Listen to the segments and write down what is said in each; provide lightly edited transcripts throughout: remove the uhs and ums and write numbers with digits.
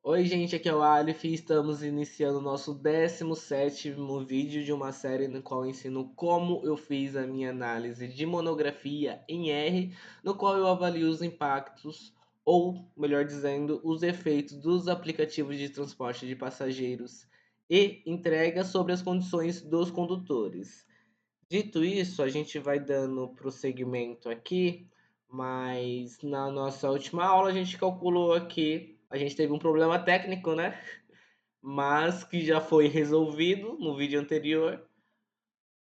Oi gente, aqui é o Aleph e estamos iniciando o nosso 17º vídeo de uma série no qual eu ensino como eu fiz a minha análise de monografia em R, no qual eu avalio os impactos, ou melhor dizendo, os efeitos dos aplicativos de transporte de passageiros e entrega sobre as condições dos condutores. Dito isso, a gente vai dando prosseguimento aqui, mas na nossa última aula a gente calculou aqui, a gente teve um problema técnico, né? Mas que já foi resolvido no vídeo anterior.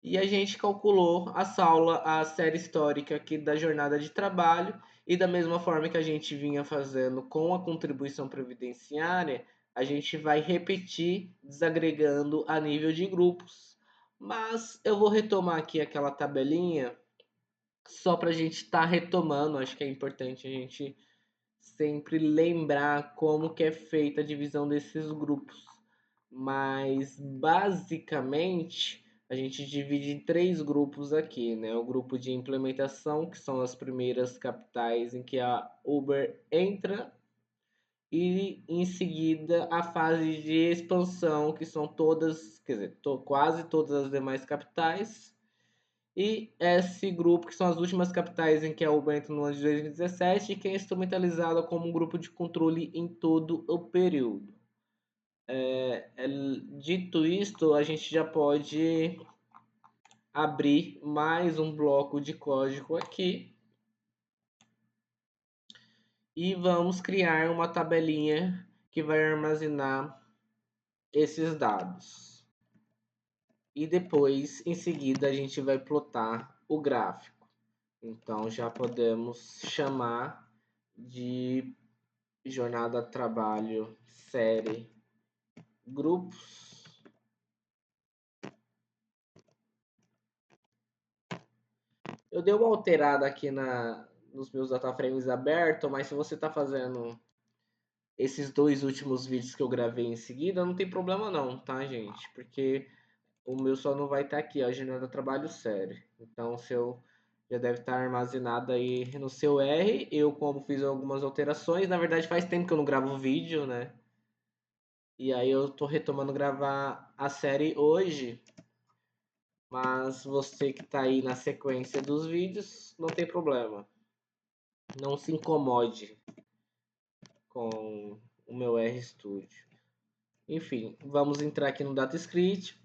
E a gente calculou a série histórica aqui da jornada de trabalho, e da mesma forma que a gente vinha fazendo com a contribuição previdenciária, a gente vai repetir desagregando a nível de grupos. Mas eu vou retomar aqui aquela tabelinha só para a gente estar retomando. Acho que é importante a gente sempre lembrar como que é feita a divisão desses grupos. Mas basicamente a gente divide em três grupos aqui, né? O grupo de implementação, que são as primeiras capitais em que a Uber entra, e em seguida a fase de expansão, que são todas, quer dizer, quase todas as demais capitais, e esse grupo, que são as últimas capitais em que a Uber entra no ano de 2017, e que é instrumentalizada como um grupo de controle em todo o período. Dito isto, a gente já pode abrir mais um bloco de código aqui e vamos criar uma tabelinha que vai armazenar esses dados. E depois, em seguida, a gente vai plotar o gráfico. Então já podemos chamar de jornada trabalho série grupos. Eu dei uma alterada aqui nos meus dataframes abertos, mas se você está fazendo esses dois últimos vídeos que eu gravei em seguida, não tem problema não, tá, gente? Porque o meu só não vai estar aqui, ó, jornada trabalho série. Então, o seu já deve estar armazenado aí no seu R. Eu, como fiz algumas alterações, na verdade faz tempo que eu não gravo vídeo, né? E aí eu tô retomando gravar a série hoje. Mas você que tá aí na sequência dos vídeos, não tem problema. Não se incomode com o meu RStudio. Enfim, vamos entrar aqui no DataScript,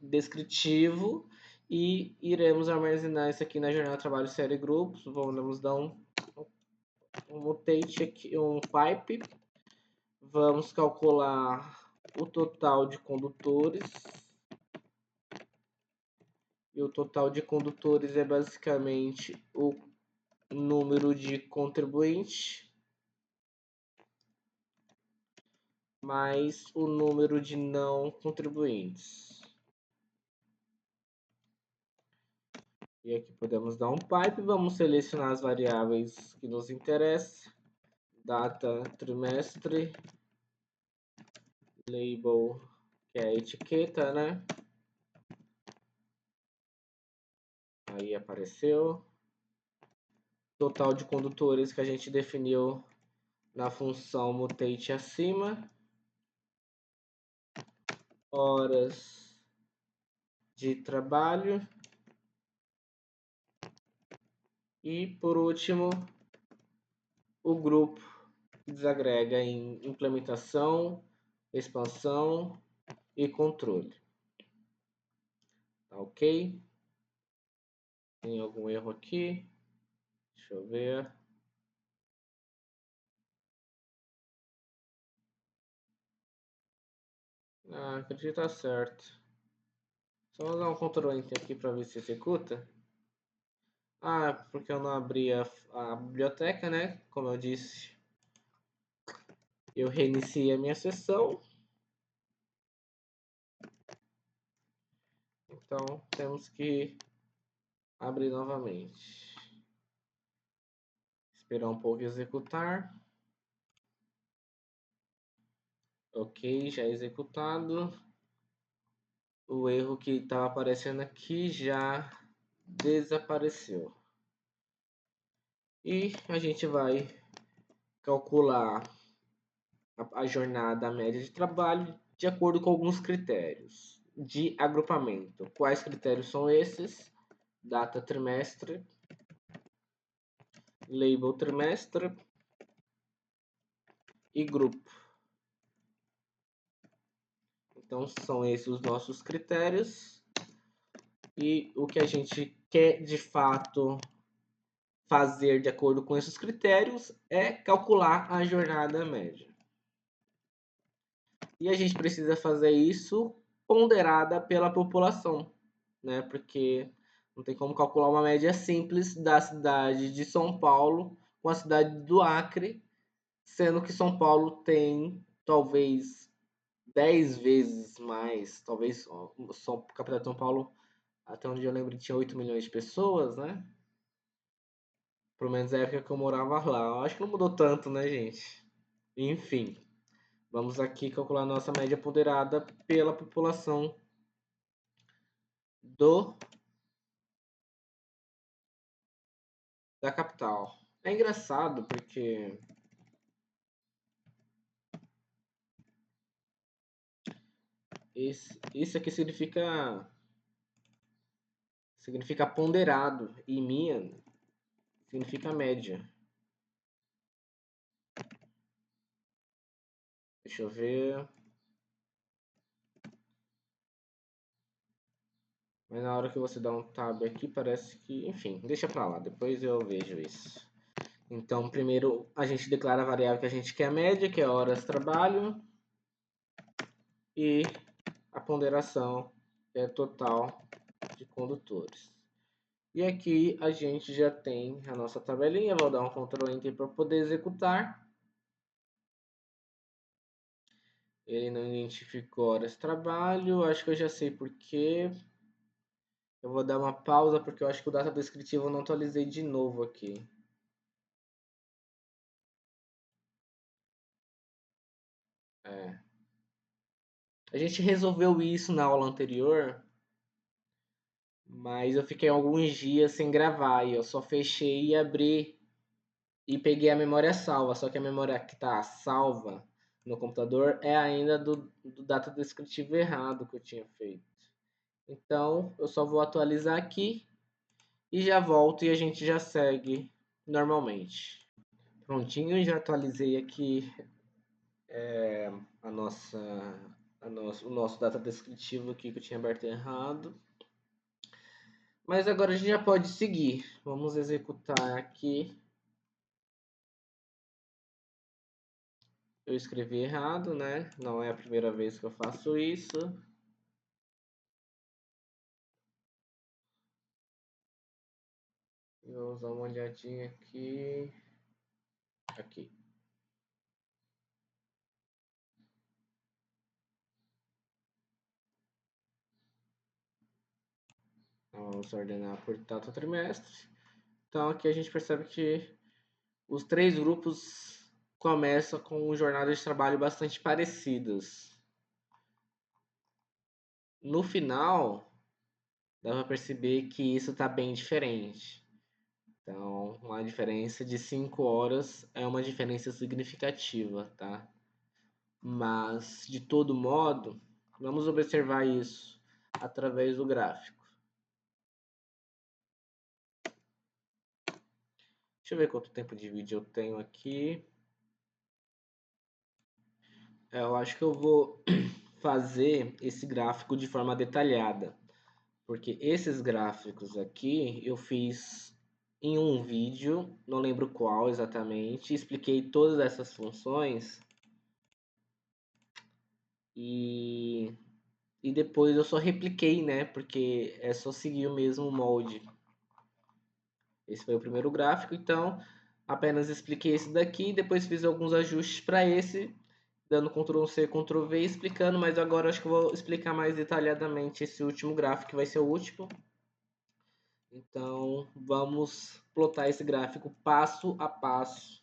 descritivo, e iremos armazenar isso aqui na jornada de trabalho série grupos. Vamos dar um mutate aqui, um pipe. Vamos calcular o total de condutores. E o total de condutores é basicamente o número de contribuintes mais o número de não contribuintes. E aqui podemos dar um pipe, vamos selecionar as variáveis que nos interessam. Data, trimestre, label, que é a etiqueta, né? Aí apareceu. Total de condutores que a gente definiu na função mutate acima. Horas de trabalho. E por último, o grupo que desagrega em implementação, expansão e controle. Tá ok? Tem algum erro aqui? Deixa eu ver. Acredito que tá certo. Só vou dar um Ctrl Enter aqui para ver se executa. Porque eu não abri a biblioteca, né? Como eu disse, eu reiniciei a minha sessão. Então temos que abrir novamente. Esperar um pouco executar. Ok, já executado. O erro que estava aparecendo aqui já desapareceu. E a gente vai calcular a jornada média de trabalho de acordo com alguns critérios de agrupamento. Quais critérios são esses? Data trimestre, label trimestre e grupo. Então são esses os nossos critérios e o que a gente quer de fato fazer de acordo com esses critérios é calcular a jornada média. E a gente precisa fazer isso ponderada pela população, né? Porque não tem como calcular uma média simples da cidade de São Paulo com a cidade do Acre, sendo que São Paulo tem talvez 10 vezes mais, talvez a capital de São Paulo, até onde eu lembro, tinha 8 milhões de pessoas, né? Pelo menos na época que eu morava lá. Eu acho que não mudou tanto, né, gente? Enfim, vamos aqui calcular nossa média ponderada pela população da capital. É engraçado porque isso aqui significa ponderado e minha significa média. Deixa eu ver. Mas na hora que você dá um tab aqui, parece que... Enfim, deixa pra lá, depois eu vejo isso. Então, primeiro a gente declara a variável que a gente quer a média, que é horas de trabalho. E a ponderação, que é total de condutores. E aqui a gente já tem a nossa tabelinha. Vou dar um Ctrl Enter para poder executar. Ele não identificou horas de trabalho. Acho que eu já sei por quê. Eu vou dar uma pausa porque eu acho que o data descritivo eu não atualizei de novo aqui. A gente resolveu isso na aula anterior, mas eu fiquei alguns dias sem gravar e eu só fechei e abri e peguei a memória salva. Só que a memória que está salva no computador é ainda do data descritivo errado que eu tinha feito. Então eu só vou atualizar aqui e já volto e a gente já segue normalmente. Prontinho, já atualizei aqui a nossa, o nosso data descritivo aqui que eu tinha aberto errado. Mas agora a gente já pode seguir. Vamos executar aqui. Eu escrevi errado, né? Não é a primeira vez que eu faço isso. Vamos dar uma olhadinha aqui. Aqui. Vamos ordenar por data trimestre. Então aqui a gente percebe que os três grupos começam com jornadas de trabalho bastante parecidas. No final, dá para perceber que isso está bem diferente. Então, uma diferença de 5 horas é uma diferença significativa, tá? Mas, de todo modo, vamos observar isso através do gráfico. Deixa eu ver quanto tempo de vídeo eu tenho aqui. Eu acho que eu vou fazer esse gráfico de forma detalhada, porque esses gráficos aqui eu fiz em um vídeo, não lembro qual exatamente, expliquei todas essas funções e depois eu só repliquei, né? Porque é só seguir o mesmo molde. Esse foi o primeiro gráfico, então apenas expliquei esse daqui, depois fiz alguns ajustes para esse, dando Ctrl C, Ctrl V, explicando, mas agora acho que eu vou explicar mais detalhadamente esse último gráfico, que vai ser o último. Então vamos plotar esse gráfico passo a passo.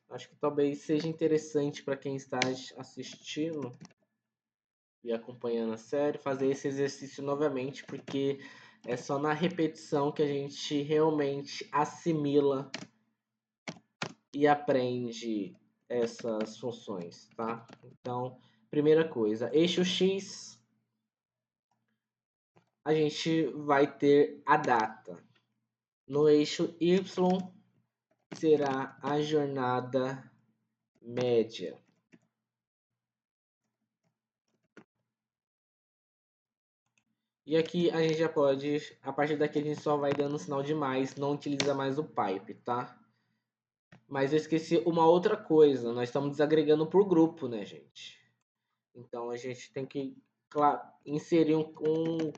Acho que talvez seja interessante para quem está assistindo e acompanhando a série fazer esse exercício novamente, porque é só na repetição que a gente realmente assimila e aprende essas funções, tá? Então, primeira coisa, eixo X, a gente vai ter a data. No eixo Y, será a jornada média. E aqui a gente já pode, a partir daqui a gente só vai dando sinal de mais, não utiliza mais o pipe, tá? Mas eu esqueci uma outra coisa, nós estamos desagregando por grupo, né, gente? Então a gente tem que inserir um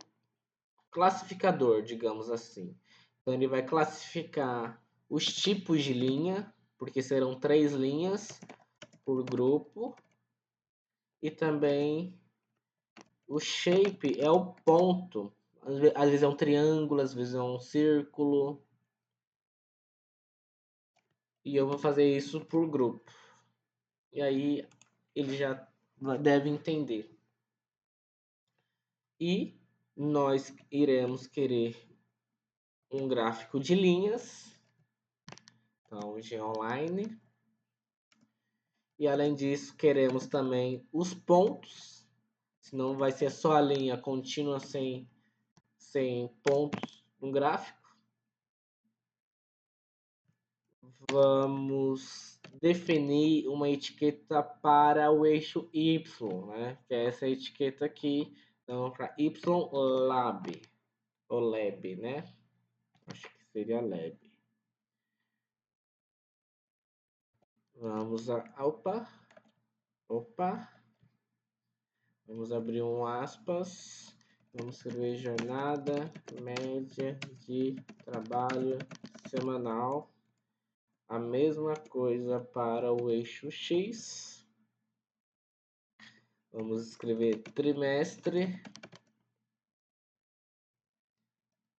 classificador, digamos assim. Então ele vai classificar os tipos de linha, porque serão 3 linhas por grupo, e também o shape é o ponto. Às vezes é um triângulo, às vezes é um círculo. E eu vou fazer isso por grupo. E aí ele já deve entender. E nós iremos querer um gráfico de linhas. Então, G-Online. E além disso, queremos também os pontos. Senão vai ser só a linha contínua sem pontos no gráfico. Vamos definir uma etiqueta para o eixo Y, né? Que é essa etiqueta aqui. Então, para YLab, ou Lab, né? Acho que seria Lab. Vamos opa. Vamos abrir um aspas. Vamos escrever jornada média de trabalho semanal. A mesma coisa para o eixo X. Vamos escrever trimestre.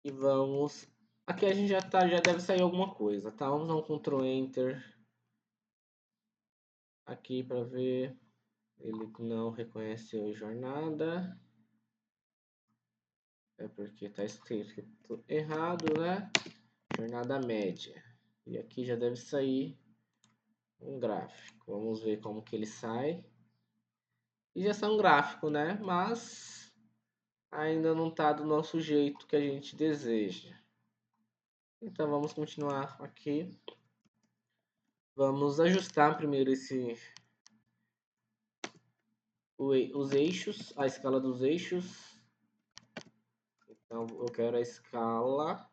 E vamos... Aqui a gente já deve sair alguma coisa, tá? Vamos dar um Ctrl Enter aqui para ver. Ele não reconheceu jornada. É porque está escrito errado, né? Jornada média. E aqui já deve sair um gráfico. Vamos ver como que ele sai. E já sai um gráfico, né? Mas ainda não está do nosso jeito que a gente deseja. Então vamos continuar aqui. Vamos ajustar primeiro os eixos, a escala dos eixos. Então eu quero a escala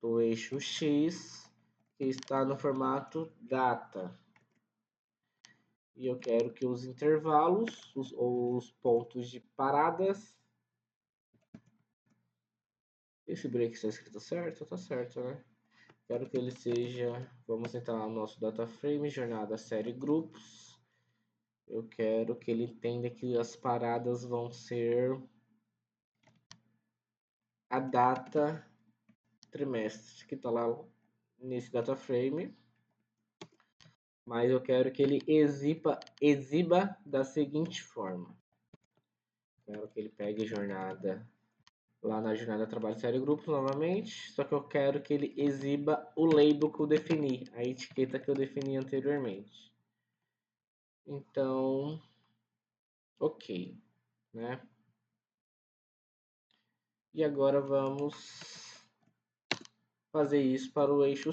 do eixo X, que está no formato data. E eu quero que os intervalos, os pontos de paradas. Esse break está escrito certo? Tá certo, né? Quero que ele seja... Vamos entrar no nosso data frame, jornada, série, grupos. Eu quero que ele entenda que as paradas vão ser a data trimestre, que está lá nesse data frame. Mas eu quero que ele exiba da seguinte forma. Quero que ele pegue jornada lá na jornada trabalho série grupos novamente, só que eu quero que ele exiba o label que eu defini, a etiqueta que eu defini anteriormente. Então, ok, né? E agora vamos fazer isso para o eixo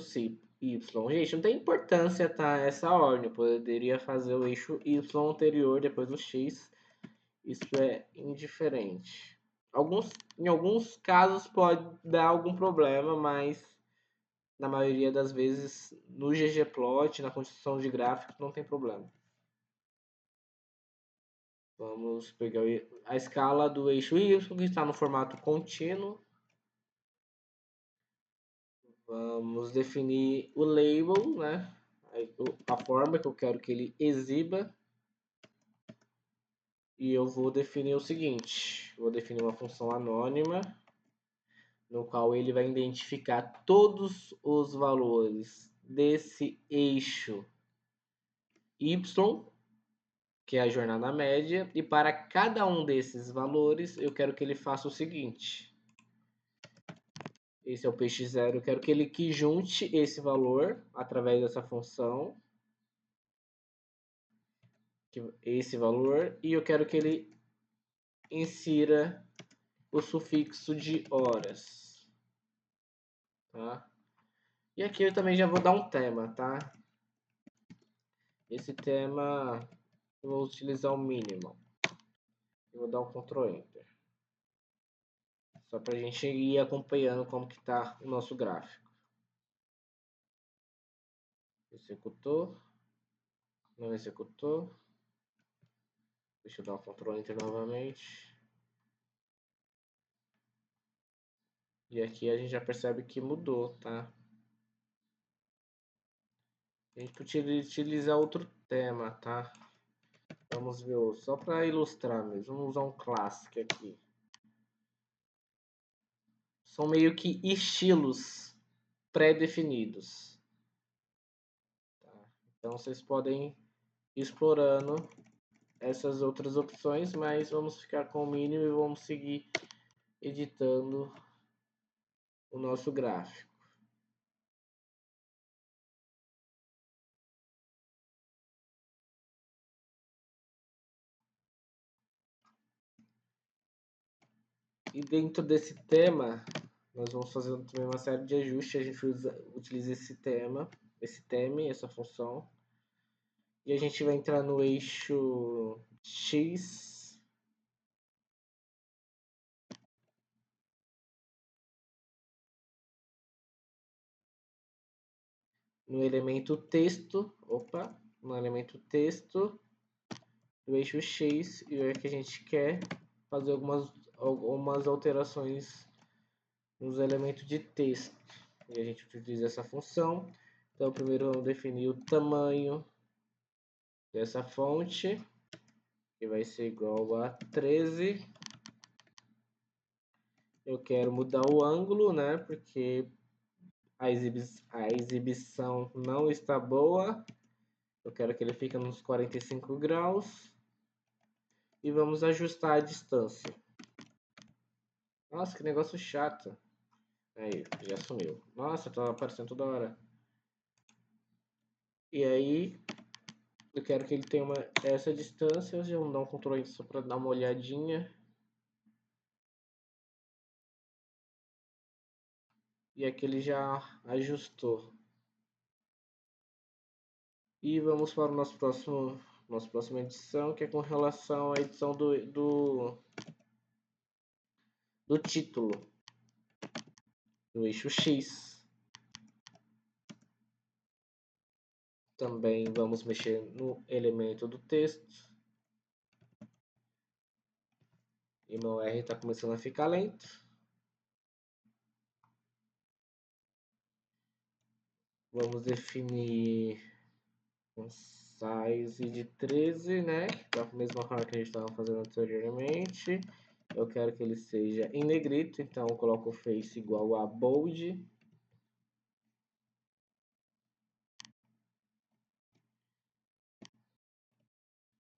Y. Gente, não tem importância, tá? Essa ordem. Eu poderia fazer o eixo Y anterior, depois o X. Isso é indiferente. Em alguns casos pode dar algum problema, mas na maioria das vezes no ggplot, na construção de gráficos, não tem problema. Vamos pegar a escala do eixo Y, que está no formato contínuo. Vamos definir o label, né? A forma que eu quero que ele exiba. E eu vou definir o seguinte, vou definir uma função anônima, no qual ele vai identificar todos os valores desse eixo Y, que é a jornada média, e para cada um desses valores eu quero que ele faça o seguinte. Esse é o peixe zero, eu quero que ele junte esse valor através dessa função. esse valor, e eu quero que ele insira o sufixo de horas, tá? E aqui eu também já vou dar um tema, tá? Esse tema eu vou utilizar o mínimo. Eu vou dar um Ctrl Enter. Só para a gente ir acompanhando como que tá o nosso gráfico. Executou. Não executou. Deixa eu dar um Ctrl Enter novamente. E aqui a gente já percebe que mudou, tá? A gente podia utilizar outro tema, tá? Vamos ver, só para ilustrar mesmo. Vamos usar um Classic aqui. São meio que estilos pré-definidos. Tá? Então vocês podem ir explorando essas outras opções, mas vamos ficar com o mínimo e vamos seguir editando o nosso gráfico. E dentro desse tema, nós vamos fazer também uma série de ajustes. A gente utiliza esse tema, essa função. E a gente vai entrar no eixo X. No elemento texto, no elemento texto do eixo X, e é que a gente quer fazer algumas alterações nos elementos de texto. E a gente utiliza essa função. Então, primeiro vamos definir o tamanho dessa fonte, que vai ser igual a 13. Eu quero mudar o ângulo, né? Porque a exibição não está boa. Eu quero que ele fique nos 45 graus. E vamos ajustar a distância. Nossa, que negócio chato. Aí, já sumiu. Nossa, tá aparecendo toda hora. E aí, eu quero que ele tenha essa distância. Já vou dar um Ctrl só para dar uma olhadinha. E aqui ele já ajustou. E vamos para o nossa próxima edição, que é com relação à edição do título do eixo X. Também vamos mexer no elemento do texto. E meu R está começando a ficar lento. Vamos definir um size de 13, né? Da mesma forma que a gente estava fazendo anteriormente. Eu quero que ele seja em negrito, então eu coloco o face igual a bold.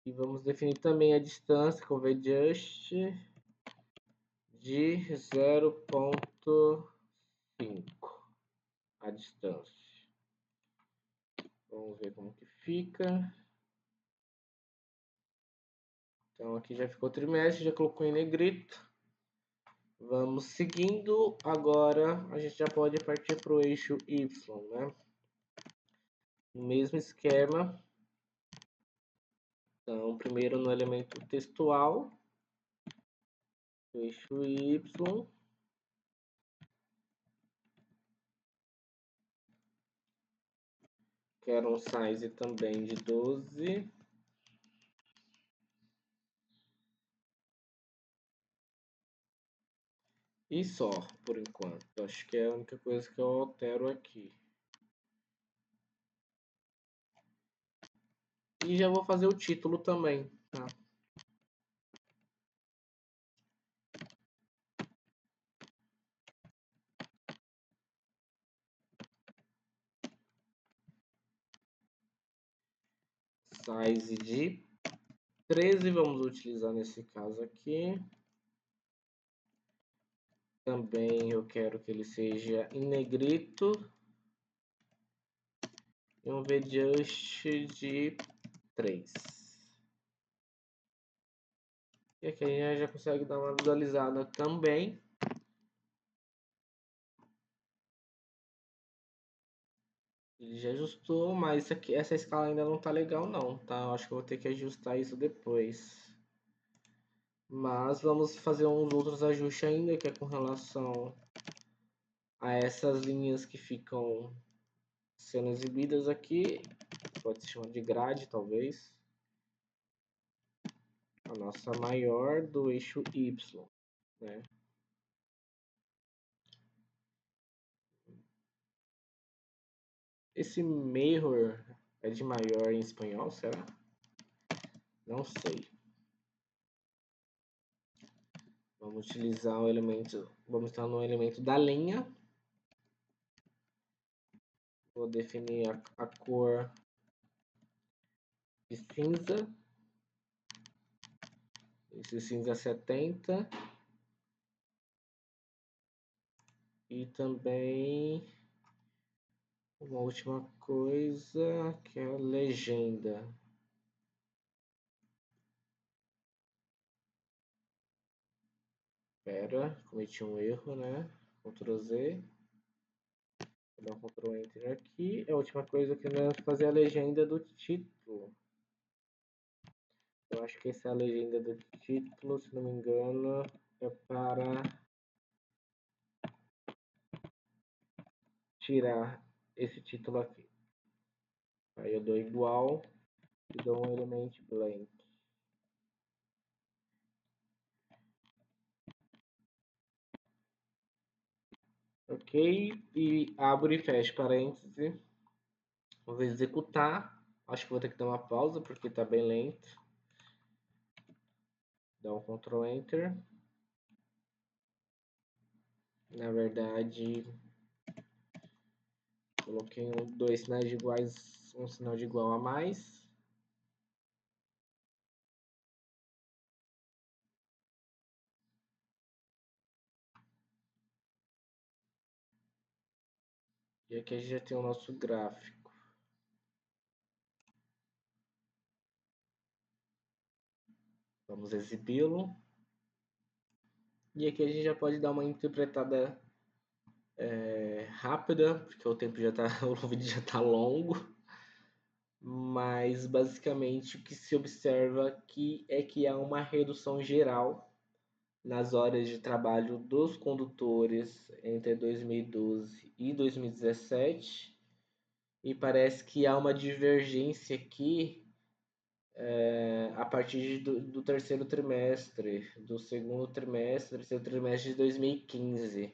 E vamos definir também a distância com VJust de 0.5 a distância. Vamos ver como que fica. Então aqui já ficou trimestre, já colocou em negrito. Vamos seguindo. Agora a gente já pode partir para o eixo Y, né? O mesmo esquema. Então, primeiro no elemento textual, eixo Y. Quero um size também de 12. E só, por enquanto. Acho que é a única coisa que eu altero aqui. E já vou fazer o título também, tá? Size de 13, vamos utilizar nesse caso aqui. Também eu quero que ele seja em negrito. E um VJust de 3. E aqui a gente já consegue dar uma visualizada também. Ele já ajustou, mas isso aqui, essa escala ainda não tá legal não, tá? Eu acho que eu vou ter que ajustar isso depois. Mas vamos fazer uns outros ajustes ainda, que é com relação a essas linhas que ficam sendo exibidas aqui. Pode se chamar de grade, talvez. A nossa maior do eixo Y, né? Esse mirror é de maior em espanhol, será? Não sei. Vamos utilizar o elemento, vamos estar no elemento da linha. Vou definir a cor de cinza. Esse cinza 70. E também uma última coisa que é a legenda. Pera, cometi um erro, né? Ctrl Z. Vou dar um Ctrl Enter aqui. A última coisa que nós vamos fazer é a legenda do título. Eu acho que essa é a legenda do título, se não me engano, é para tirar esse título aqui. Aí eu dou igual e dou um element blank. Ok, e abro e fecho parênteses. Vou executar. Acho que vou ter que dar uma pausa porque está bem lento. Dá um Ctrl Enter. Na verdade, coloquei dois sinais de iguais, um sinal de igual a mais. E aqui a gente já tem o nosso gráfico. Vamos exibi-lo. E aqui a gente já pode dar uma interpretada rápida, porque o tempo já tá, o vídeo já está longo. Mas basicamente o que se observa aqui é que há uma redução geral nas horas de trabalho dos condutores entre 2012 e 2017. E parece que há uma divergência aqui a partir do terceiro trimestre, do segundo trimestre, terceiro trimestre de 2015.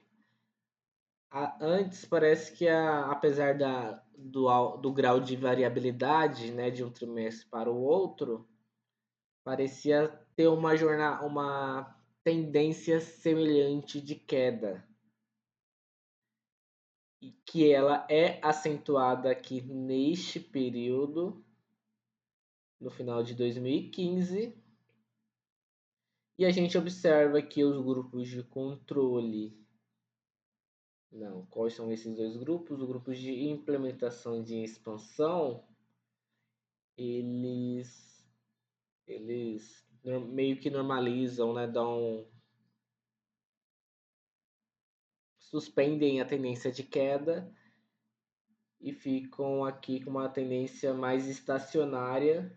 Antes parece que apesar do grau de variabilidade, né, de um trimestre para o outro, parecia ter uma tendência semelhante de queda. E que ela é acentuada aqui neste período, no final de 2015. E a gente observa que os grupos de controle. Não, quais são esses dois grupos? Os grupos de implementação e de expansão, eles meio que normalizam, né? Suspendem a tendência de queda e ficam aqui com uma tendência mais estacionária,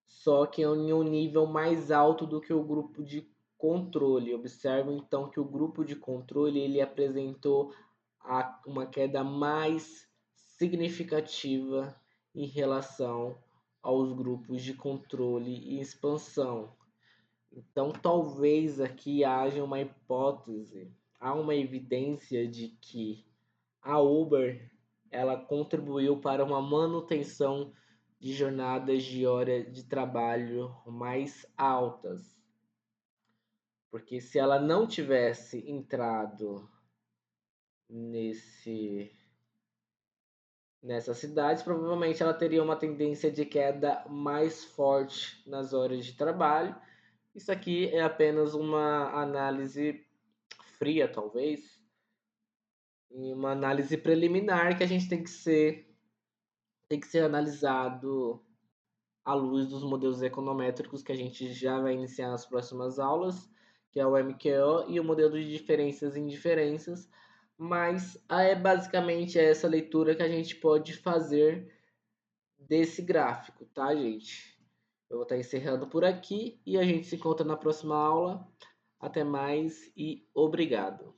só que em um nível mais alto do que o grupo de controle. Observe então que o grupo de controle ele apresentou uma queda mais significativa em relação aos grupos de controle e expansão. Então, talvez aqui haja uma hipótese, há uma evidência de que a Uber ela contribuiu para uma manutenção de jornadas de hora de trabalho mais altas. Porque se ela não tivesse entrado nessas cidades, provavelmente ela teria uma tendência de queda mais forte nas horas de trabalho. Isso aqui é apenas uma análise fria, talvez, e uma análise preliminar que a gente tem que ser analisado à luz dos modelos econométricos que a gente já vai iniciar nas próximas aulas, que é o MQO e o modelo de diferenças e indiferenças, mas é basicamente essa leitura que a gente pode fazer desse gráfico, tá, gente? Eu vou estar encerrando por aqui e a gente se encontra na próxima aula. Até mais e obrigado.